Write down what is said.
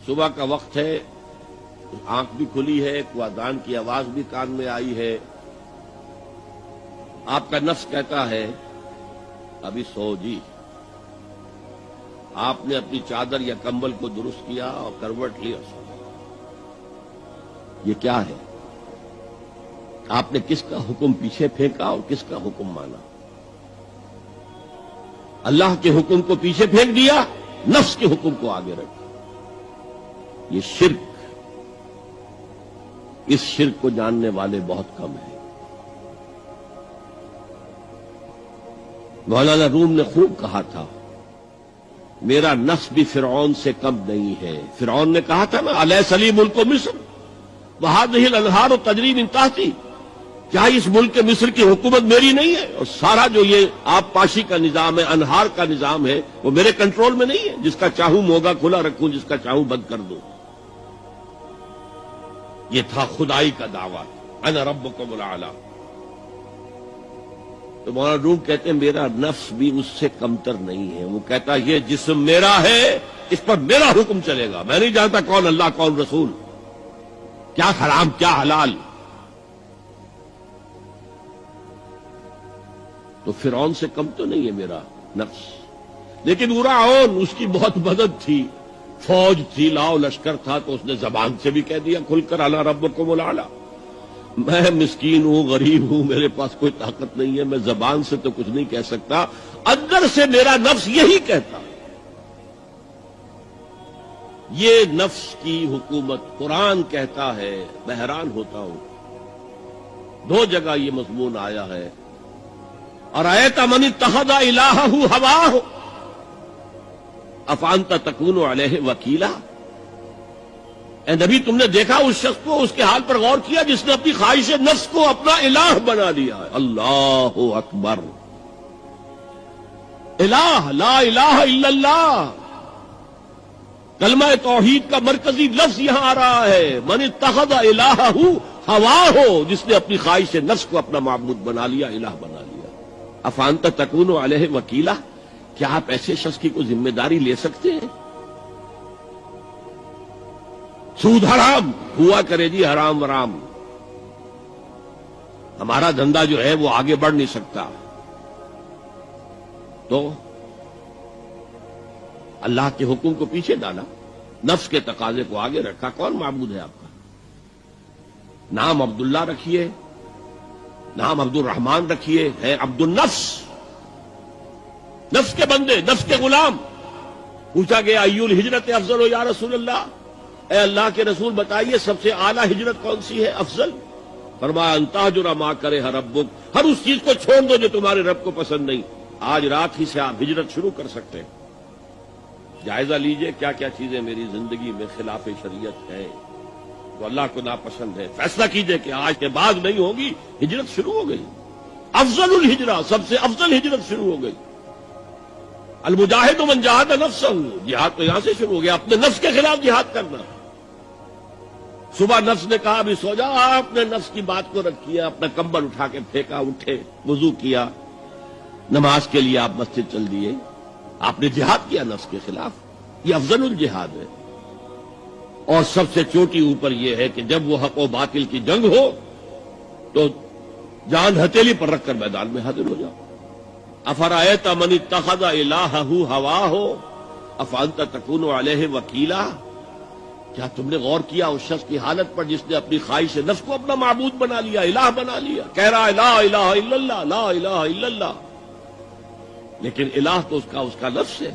صبح کا وقت ہے، آنکھ بھی کھلی ہے، کوئی اذان کی آواز بھی کان میں آئی ہے، آپ کا نفس کہتا ہے ابھی سو جی. آپ نے اپنی چادر یا کمبل کو درست کیا اور کروٹ لی اور سو. یہ کیا ہے؟ آپ نے کس کا حکم پیچھے پھینکا اور کس کا حکم مانا؟ اللہ کے حکم کو پیچھے پھینک دیا، نفس کے حکم کو آگے رکھا. یہ شرک، اس شرک کو جاننے والے بہت کم ہیں. مولانا روم نے خوب کہا تھا میرا نفس بھی فرعون سے کم نہیں ہے. فرعون نے کہا تھا نا الیس لی ملک مصر وہذہ الانہار تجری من تحتی، کیا اس ملک مصر کی حکومت میری نہیں ہے؟ اور سارا جو یہ آب پاشی کا نظام ہے، انہار کا نظام ہے، وہ میرے کنٹرول میں نہیں ہے؟ جس کا چاہوں موگا کھلا رکھوں، جس کا چاہوں بند کر دوں. یہ تھا خدائی کا دعویٰ، انا ربکم الاعلی. تو مولانا روم کہتے ہیں میرا نفس بھی اس سے کمتر نہیں ہے. وہ کہتا یہ جسم میرا ہے، اس پر میرا حکم چلے گا، میں نہیں جانتا کون اللہ کون رسول، کیا حرام کیا حلال. تو فرعون سے کم تو نہیں ہے میرا نفس. لیکن فرعون اس کی بہت مدد تھی، فوج تھی، لاؤ لشکر تھا، تو اس نے زبان سے بھی کہہ دیا کھل کر انا ربکم الاعلی. میں مسکین ہوں، غریب ہوں، میرے پاس کوئی طاقت نہیں ہے، میں زبان سے تو کچھ نہیں کہہ سکتا، اندر سے میرا نفس یہی کہتا. یہ نفس کی حکومت قرآن کہتا ہے. میں حیران ہوتا ہوں، دو جگہ یہ مضمون آیا ہے. ارأیت من اتخذ الہہ ہواہ افانت تکون علیہ وکیلا. اے نبی تم نے دیکھا اس شخص کو، اس کے حال پر غور کیا جس نے اپنی خواہش نفس کو اپنا الہ بنا لیا ہے. اللہ اکبر. الہ، لا الہ الا اللہ. کلمہ توحید کا مرکزی لفظ یہاں آ رہا ہے. من اتخذ الہہ ہواہ، جس نے اپنی خواہش نفس کو اپنا معبود بنا لیا، الہ بنا لیا. افانت تکون علیہ وکیلا، کیا آپ ایسے شخص کی کوئی ذمہ داری لے سکتے ہیں؟ سود حرام ہوا کرے جی، حرام ورام، ہمارا دھندا جو ہے وہ آگے بڑھ نہیں سکتا. تو اللہ کے حکم کو پیچھے ڈالا، نفس کے تقاضے کو آگے رکھا. کون معبود ہے آپ کا؟ نام عبداللہ رکھیے، نام عبد الرحمان رکھیے، ہے عبد النفس، نفس کے بندے، نفس کے غلام. پوچھا گیا ایو الہجرت افضل یا رسول اللہ، اے اللہ کے رسول بتائیے سب سے اعلیٰ ہجرت کون سی ہے، افضل؟ فرمایا ان تہجر ما کرہ ربک، ہر اس چیز کو چھوڑ دو جو تمہارے رب کو پسند نہیں. آج رات ہی سے آپ ہجرت شروع کر سکتے ہیں. جائزہ لیجئے کیا کیا چیزیں میری زندگی میں خلاف شریعت ہیں، تو اللہ کو ناپسند ہے. فیصلہ کیجئے کہ آج کے بعد نہیں ہوگی. ہجرت شروع ہو گئی، افضل الہجرہ، سب سے افضل ہجرت شروع ہو گئی. المجاہد من جاہد نفسہ، جہاد تو یہاں سے شروع ہو گیا، اپنے نفس کے خلاف جہاد کرنا. صبح نفس نے کہا ابھی سو جا، آپ نے نفس کی بات کو رکھ کیا، اپنا کمبل اٹھا کے پھینکا، اٹھے، وضو کیا، نماز کے لیے آپ مسجد چل دیے. آپ نے جہاد کیا نفس کے خلاف. یہ افضل الجہاد ہے. اور سب سے چوٹی اوپر یہ ہے کہ جب وہ حق و باطل کی جنگ ہو تو جان ہتھیلی پر رکھ کر میدان میں حاضر ہو جاؤ. افرأیت من اتخذ الہہ ہواہ افانت تکون علیہ وکیلا. کیا تم نے غور کیا اس شخص کی حالت پر جس نے اپنی خواہش نفس کو اپنا معبود بنا لیا، الہ بنا لیا، کہہ رہا ہے لا الہ الا اللہ، لا الہ الا اللہ، لیکن الہ تو اس کا لفظ ہے.